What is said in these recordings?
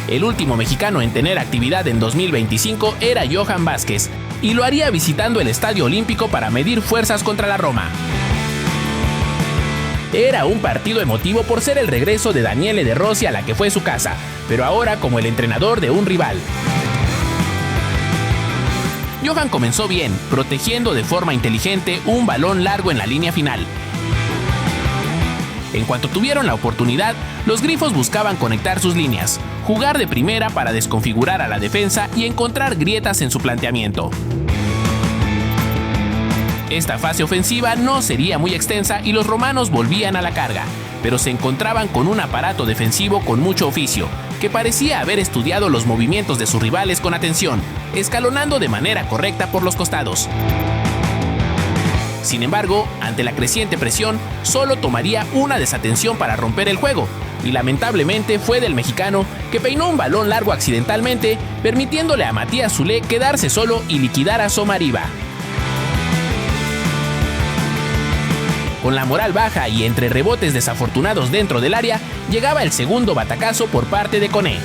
El último mexicano en tener actividad en 2025 era Johan Vázquez, y lo haría visitando el Estadio Olímpico para medir fuerzas contra la Roma. Era un partido emotivo por ser el regreso de Daniele De Rossi a la que fue su casa, pero ahora como el entrenador de un rival. Johan comenzó bien, protegiendo de forma inteligente un balón largo en la línea final. En cuanto tuvieron la oportunidad, los grifos buscaban conectar sus líneas, jugar de primera para desconfigurar a la defensa y encontrar grietas en su planteamiento. Esta fase ofensiva no sería muy extensa y los romanos volvían a la carga, pero se encontraban con un aparato defensivo con mucho oficio, que parecía haber estudiado los movimientos de sus rivales con atención, escalonando de manera correcta por los costados. Sin embargo, ante la creciente presión, solo tomaría una desatención para romper el juego, y lamentablemente fue del mexicano, que peinó un balón largo accidentalmente, permitiéndole a Matías Zulé quedarse solo y liquidar a Somariva. Con la moral baja y entre rebotes desafortunados dentro del área, llegaba el segundo batacazo por parte de Koné.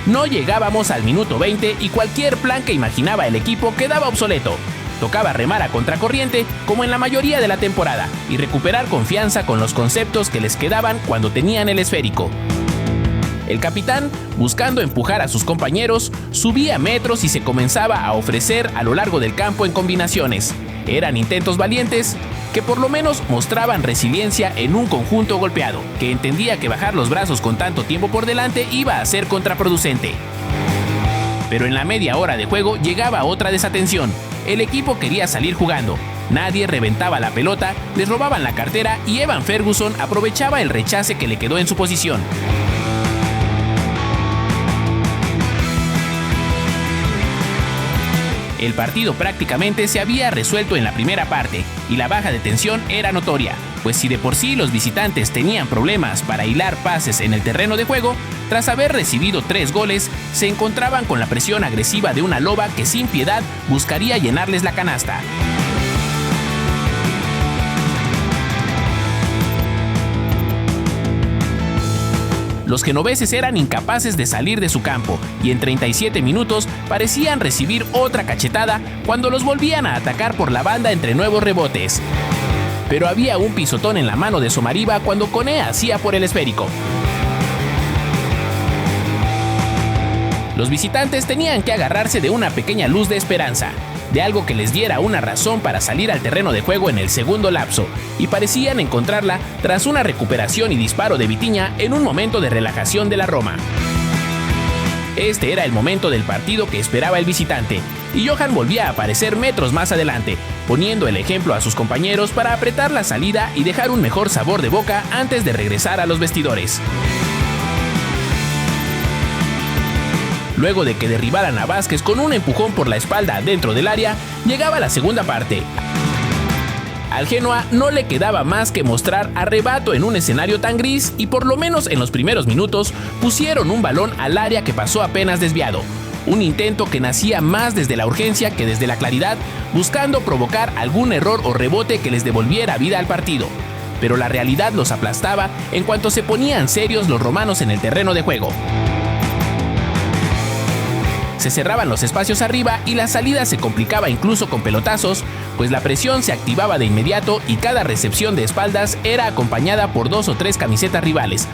No llegábamos al minuto 20 y cualquier plan que imaginaba el equipo quedaba obsoleto. Tocaba remar a contracorriente como en la mayoría de la temporada y recuperar confianza con los conceptos que les quedaban cuando tenían el esférico. El capitán, buscando empujar a sus compañeros, subía metros y se comenzaba a ofrecer a lo largo del campo en combinaciones. Eran intentos valientes que por lo menos mostraban resiliencia en un conjunto golpeado, que entendía que bajar los brazos con tanto tiempo por delante iba a ser contraproducente. Pero en la media hora de juego llegaba otra desatención. El equipo quería salir jugando. Nadie reventaba la pelota, les robaban la cartera y Evan Ferguson aprovechaba el rechace que le quedó en su posición. El partido prácticamente se había resuelto en la primera parte y la baja de tensión era notoria, pues si de por sí los visitantes tenían problemas para hilar pases en el terreno de juego, tras haber recibido 3 goles, se encontraban con la presión agresiva de una loba que sin piedad buscaría llenarles la canasta. Los genoveses eran incapaces de salir de su campo y en 37 minutos parecían recibir otra cachetada cuando los volvían a atacar por la banda entre nuevos rebotes. Pero había un pisotón en la mano de Somariva cuando Koné hacía por el esférico. Los visitantes tenían que agarrarse de una pequeña luz de esperanza, de algo que les diera una razón para salir al terreno de juego en el segundo lapso, y parecían encontrarla tras una recuperación y disparo de Vitinha en un momento de relajación de la Roma. Este era el momento del partido que esperaba el visitante, y Johan volvía a aparecer metros más adelante, poniendo el ejemplo a sus compañeros para apretar la salida y dejar un mejor sabor de boca antes de regresar a los vestidores. Luego de que derribaran a Vázquez con un empujón por la espalda dentro del área, llegaba la segunda parte. Al Genoa no le quedaba más que mostrar arrebato en un escenario tan gris y por lo menos en los primeros minutos pusieron un balón al área que pasó apenas desviado. Un intento que nacía más desde la urgencia que desde la claridad, buscando provocar algún error o rebote que les devolviera vida al partido. Pero la realidad los aplastaba en cuanto se ponían serios los romanos en el terreno de juego. Se cerraban los espacios arriba y la salida se complicaba incluso con pelotazos, pues la presión se activaba de inmediato y cada recepción de espaldas era acompañada por 2 o 3 camisetas rivales.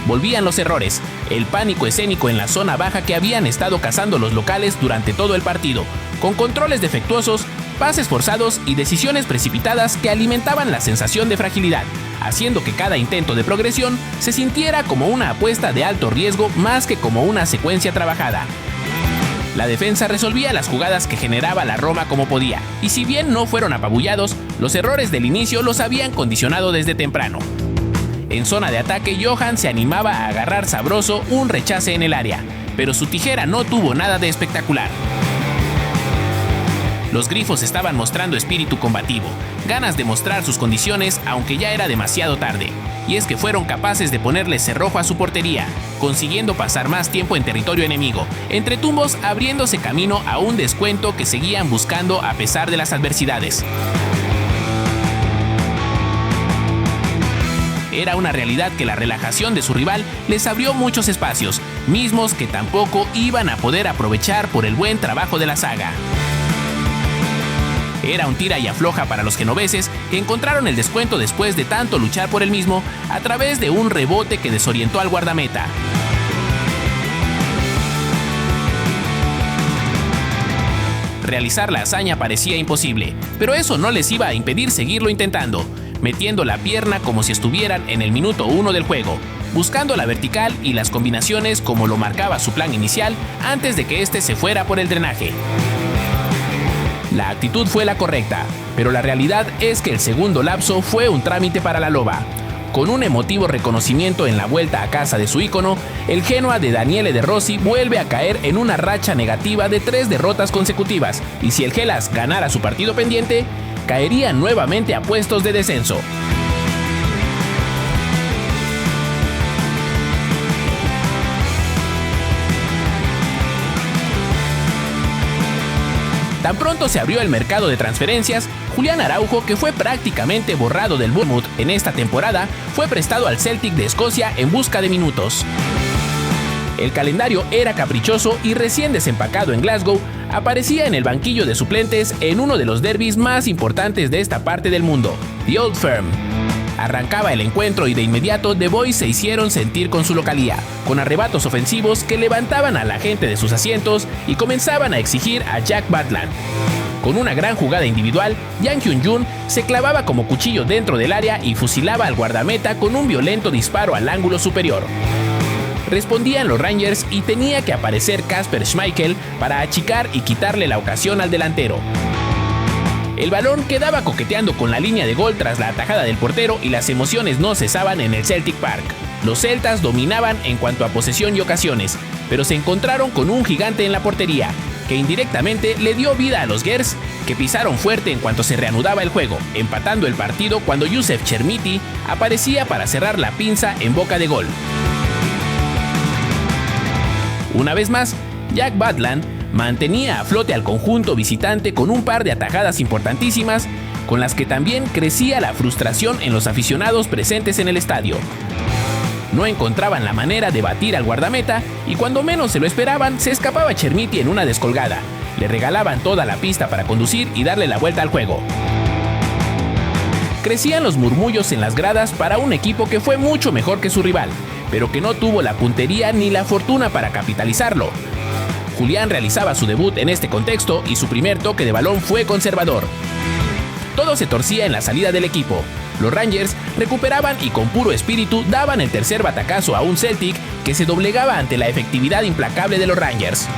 Volvían los errores, el pánico escénico en la zona baja que habían estado cazando los locales durante todo el partido, con controles defectuosos, pases forzados y decisiones precipitadas que alimentaban la sensación de fragilidad, haciendo que cada intento de progresión se sintiera como una apuesta de alto riesgo más que como una secuencia trabajada. La defensa resolvía las jugadas que generaba la Roma como podía, y si bien no fueron apabullados, los errores del inicio los habían condicionado desde temprano. En zona de ataque, Johan se animaba a agarrar sabroso un rechace en el área, pero su tijera no tuvo nada de espectacular. Los grifos estaban mostrando espíritu combativo, ganas de mostrar sus condiciones aunque ya era demasiado tarde, y es que fueron capaces de ponerle cerrojo a su portería, consiguiendo pasar más tiempo en territorio enemigo, entre tumbos abriéndose camino a un descuento que seguían buscando a pesar de las adversidades. Era una realidad que la relajación de su rival les abrió muchos espacios, mismos que tampoco iban a poder aprovechar por el buen trabajo de la saga. Era un tira y afloja para los genoveses, que encontraron el descuento después de tanto luchar por el mismo a través de un rebote que desorientó al guardameta. Realizar la hazaña parecía imposible, pero eso no les iba a impedir seguirlo intentando, metiendo la pierna como si estuvieran en el minuto 1 del juego, buscando la vertical y las combinaciones como lo marcaba su plan inicial antes de que este se fuera por el drenaje. La actitud fue la correcta, pero la realidad es que el segundo lapso fue un trámite para la Loba. Con un emotivo reconocimiento en la vuelta a casa de su ícono, el Genoa de Daniele De Rossi vuelve a caer en una racha negativa de 3 derrotas consecutivas, y si el Hellas ganara su partido pendiente, caería nuevamente a puestos de descenso. Tan pronto se abrió el mercado de transferencias, Julián Araujo, que fue prácticamente borrado del Bournemouth en esta temporada, fue prestado al Celtic de Escocia en busca de minutos. El calendario era caprichoso y recién desempacado en Glasgow, aparecía en el banquillo de suplentes en uno de los derbis más importantes de esta parte del mundo, The Old Firm. Arrancaba el encuentro y de inmediato The Boys se hicieron sentir con su localía, con arrebatos ofensivos que levantaban a la gente de sus asientos y comenzaban a exigir a Jack Butland. Con una gran jugada individual, Yang Hyun-jun se clavaba como cuchillo dentro del área y fusilaba al guardameta con un violento disparo al ángulo superior. Respondían los Rangers y tenía que aparecer Kasper Schmeichel para achicar y quitarle la ocasión al delantero. El balón quedaba coqueteando con la línea de gol tras la atajada del portero y las emociones no cesaban en el Celtic Park. Los celtas dominaban en cuanto a posesión y ocasiones, pero se encontraron con un gigante en la portería, que indirectamente le dio vida a los Gers, que pisaron fuerte en cuanto se reanudaba el juego, empatando el partido cuando Yusef Chermiti aparecía para cerrar la pinza en boca de gol. Una vez más, Jack Butland mantenía a flote al conjunto visitante con un par de atajadas importantísimas, con las que también crecía la frustración en los aficionados presentes en el estadio. No encontraban la manera de batir al guardameta y cuando menos se lo esperaban, se escapaba Chermiti en una descolgada. Le regalaban toda la pista para conducir y darle la vuelta al juego. Crecían los murmullos en las gradas para un equipo que fue mucho mejor que su rival, pero que no tuvo la puntería ni la fortuna para capitalizarlo. Julián realizaba su debut en este contexto y su primer toque de balón fue conservador. Todo se torcía en la salida del equipo. Los Rangers recuperaban y con puro espíritu daban el tercer batacazo a un Celtic que se doblegaba ante la efectividad implacable de los Rangers.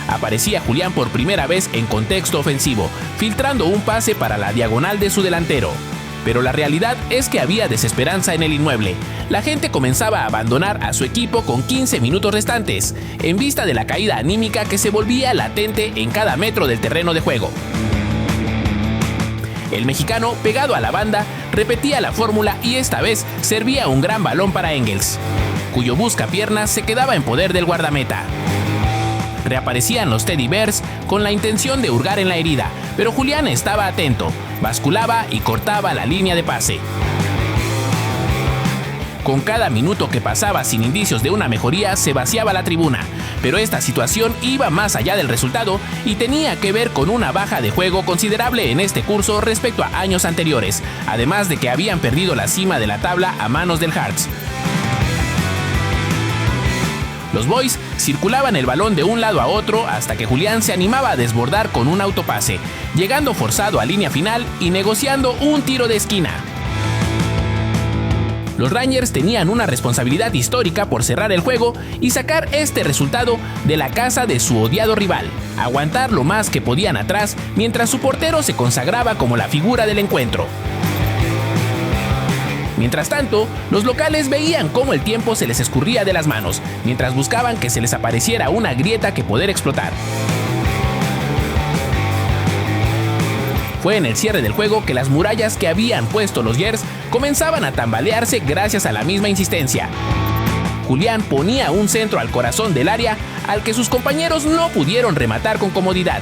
Aparecía Julián por primera vez en contexto ofensivo, filtrando un pase para la diagonal de su delantero. Pero la realidad es que había desesperanza en el inmueble. La gente comenzaba a abandonar a su equipo con 15 minutos restantes, en vista de la caída anímica que se volvía latente en cada metro del terreno de juego. El mexicano, pegado a la banda, repetía la fórmula y esta vez servía un gran balón para Engels, cuyo buscapiernas se quedaba en poder del guardameta. Reaparecían los Teddy Bears con la intención de hurgar en la herida, pero Julián estaba atento, basculaba y cortaba la línea de pase. Con cada minuto que pasaba sin indicios de una mejoría se vaciaba la tribuna, pero esta situación iba más allá del resultado y tenía que ver con una baja de juego considerable en este curso respecto a años anteriores, además de que habían perdido la cima de la tabla a manos del Hearts. Los Boys circulaban el balón de un lado a otro hasta que Julián se animaba a desbordar con un autopase, llegando forzado a línea final y negociando un tiro de esquina. Los Rangers tenían una responsabilidad histórica por cerrar el juego y sacar este resultado de la casa de su odiado rival, aguantar lo más que podían atrás mientras su portero se consagraba como la figura del encuentro. Mientras tanto, los locales veían cómo el tiempo se les escurría de las manos, mientras buscaban que se les apareciera una grieta que poder explotar. Fue en el cierre del juego que las murallas que habían puesto los Gers comenzaban a tambalearse gracias a la misma insistencia. Julián ponía un centro al corazón del área al que sus compañeros no pudieron rematar con comodidad.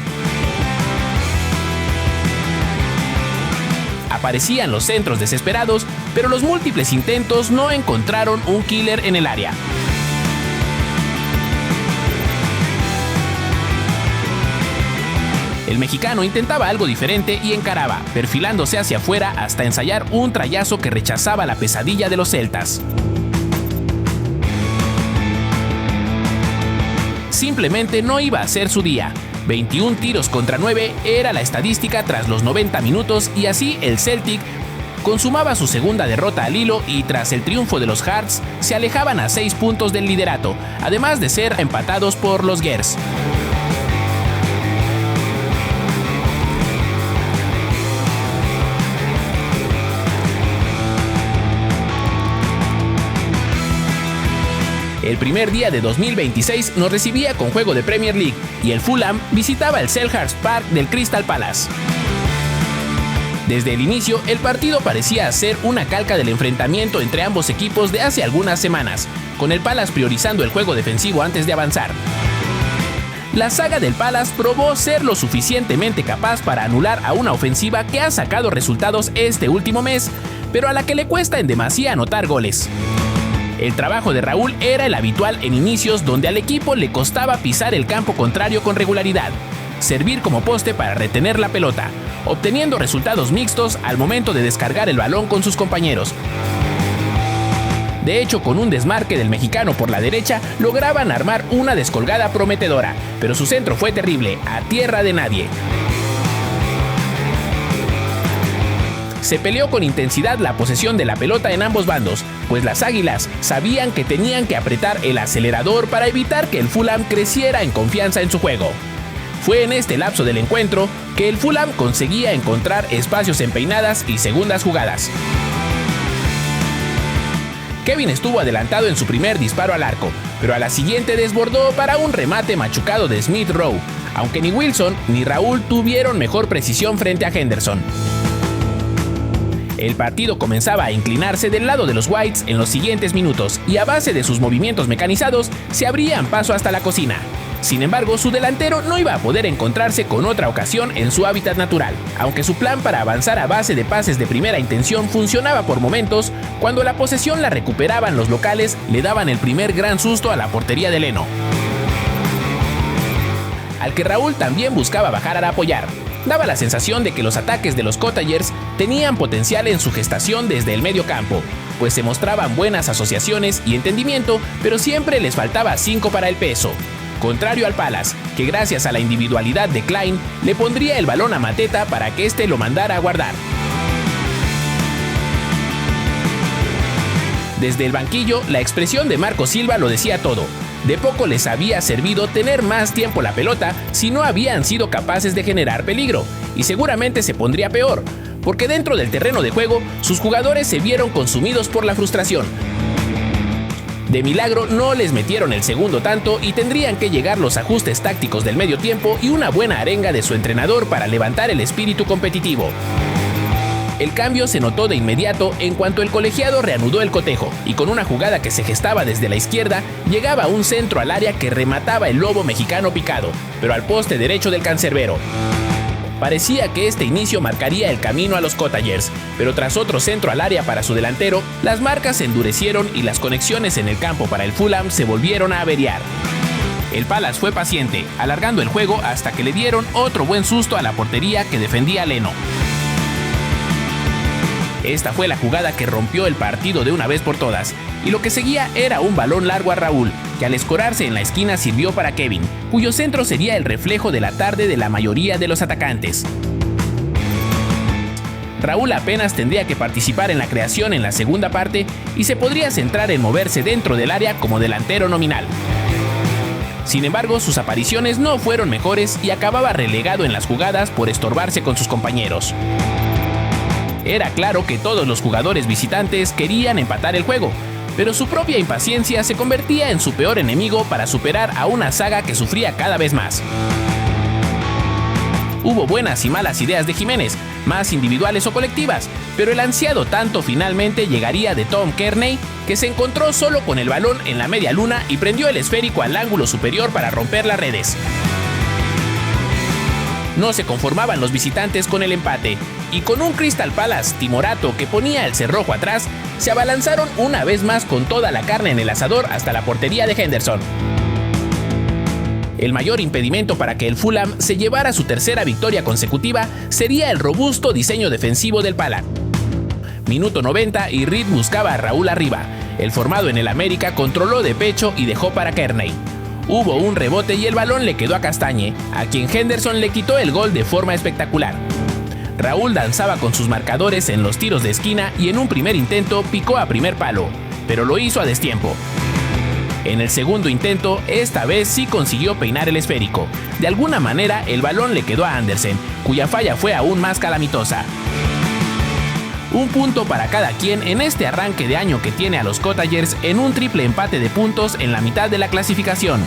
aparecían los centros desesperados, pero los múltiples intentos no encontraron un killer en el área. El mexicano intentaba algo diferente y encaraba, perfilándose hacia afuera hasta ensayar un trayazo que rechazaba la pesadilla de los celtas. Simplemente no iba a ser su día. 21 tiros contra 9 era la estadística tras los 90 minutos y así el Celtic consumaba su segunda derrota al hilo y tras el triunfo de los Hearts se alejaban a 6 puntos del liderato, además de ser empatados por los Gers. El primer día de 2026 nos recibía con juego de Premier League y el Fulham visitaba el Selhurst Park del Crystal Palace. Desde el inicio, el partido parecía ser una calca del enfrentamiento entre ambos equipos de hace algunas semanas, con el Palace priorizando el juego defensivo antes de avanzar. La saga del Palace probó ser lo suficientemente capaz para anular a una ofensiva que ha sacado resultados este último mes, pero a la que le cuesta en demasía anotar goles. El trabajo de Raúl era el habitual en inicios donde al equipo le costaba pisar el campo contrario con regularidad, servir como poste para retener la pelota, obteniendo resultados mixtos al momento de descargar el balón con sus compañeros. De hecho, con un desmarque del mexicano por la derecha, lograban armar una descolgada prometedora, pero su centro fue terrible, a tierra de nadie. Se peleó con intensidad la posesión de la pelota en ambos bandos, pues las Águilas sabían que tenían que apretar el acelerador para evitar que el Fulham creciera en confianza en su juego. Fue en este lapso del encuentro que el Fulham conseguía encontrar espacios en peinadas y segundas jugadas. Kevin estuvo adelantado en su primer disparo al arco, pero a la siguiente desbordó para un remate machucado de Smith Rowe, aunque ni Wilson ni Raúl tuvieron mejor precisión frente a Henderson. El partido comenzaba a inclinarse del lado de los Whites en los siguientes minutos y a base de sus movimientos mecanizados se abrían paso hasta la cocina. Sin embargo, su delantero no iba a poder encontrarse con otra ocasión en su hábitat natural, aunque su plan para avanzar a base de pases de primera intención funcionaba por momentos. Cuando la posesión la recuperaban los locales, le daban el primer gran susto a la portería de Leno, al que Raúl también buscaba bajar a apoyar. Daba la sensación de que los ataques de los Cottagers tenían potencial en su gestación desde el medio campo, pues se mostraban buenas asociaciones y entendimiento, pero siempre les faltaba 5 para el peso. Contrario al Palace, que gracias a la individualidad de Klein le pondría el balón a Mateta para que éste lo mandara a guardar. Desde el banquillo, la expresión de Marco Silva lo decía todo. De poco les había servido tener más tiempo la pelota si no habían sido capaces de generar peligro, y seguramente se pondría peor, porque dentro del terreno de juego sus jugadores se vieron consumidos por la frustración. De milagro no les metieron el segundo tanto y tendrían que llegar los ajustes tácticos del medio tiempo y una buena arenga de su entrenador para levantar el espíritu competitivo. El cambio se notó de inmediato en cuanto el colegiado reanudó el cotejo y con una jugada que se gestaba desde la izquierda llegaba un centro al área que remataba el lobo mexicano picado, pero al poste derecho del cancerbero. Parecía que este inicio marcaría el camino a los Cottagers, pero tras otro centro al área para su delantero, las marcas se endurecieron y las conexiones en el campo para el Fulham se volvieron a averiar. El Palace fue paciente, alargando el juego hasta que le dieron otro buen susto a la portería que defendía Leno. Esta fue la jugada que rompió el partido de una vez por todas, y lo que seguía era un balón largo a Raúl, que al escorarse en la esquina sirvió para Kevin, cuyo centro sería el reflejo de la tarde de la mayoría de los atacantes. Raúl apenas tendría que participar en la creación en la segunda parte y se podría centrar en moverse dentro del área como delantero nominal. Sin embargo, sus apariciones no fueron mejores y acababa relegado en las jugadas por estorbarse con sus compañeros. Era claro que todos los jugadores visitantes querían empatar el juego, pero su propia impaciencia se convertía en su peor enemigo para superar a una saga que sufría cada vez más. Hubo buenas y malas ideas de Jiménez, más individuales o colectivas, pero el ansiado tanto finalmente llegaría de Tom Kearney, que se encontró solo con el balón en la media luna y prendió el esférico al ángulo superior para romper las redes. No se conformaban los visitantes con el empate. y con un Crystal Palace timorato que ponía el cerrojo atrás, se abalanzaron una vez más con toda la carne en el asador hasta la portería de Henderson. El mayor impedimento para que el Fulham se llevara su tercera victoria consecutiva sería el robusto diseño defensivo del Palace. Minuto 90 y Reed buscaba a Raúl arriba. El formado en el América controló de pecho y dejó para Kearney. Hubo un rebote y el balón le quedó a Castañe, a quien Henderson le quitó el gol de forma espectacular. Raúl danzaba con sus marcadores en los tiros de esquina y en un primer intento picó a primer palo, pero lo hizo a destiempo. En el segundo intento, esta vez sí consiguió peinar el esférico. De alguna manera, el balón le quedó a Andersen, cuya falla fue aún más calamitosa. Un punto para cada quien en este arranque de año que tiene a los Cottagers en un triple empate de puntos en la mitad de la clasificación.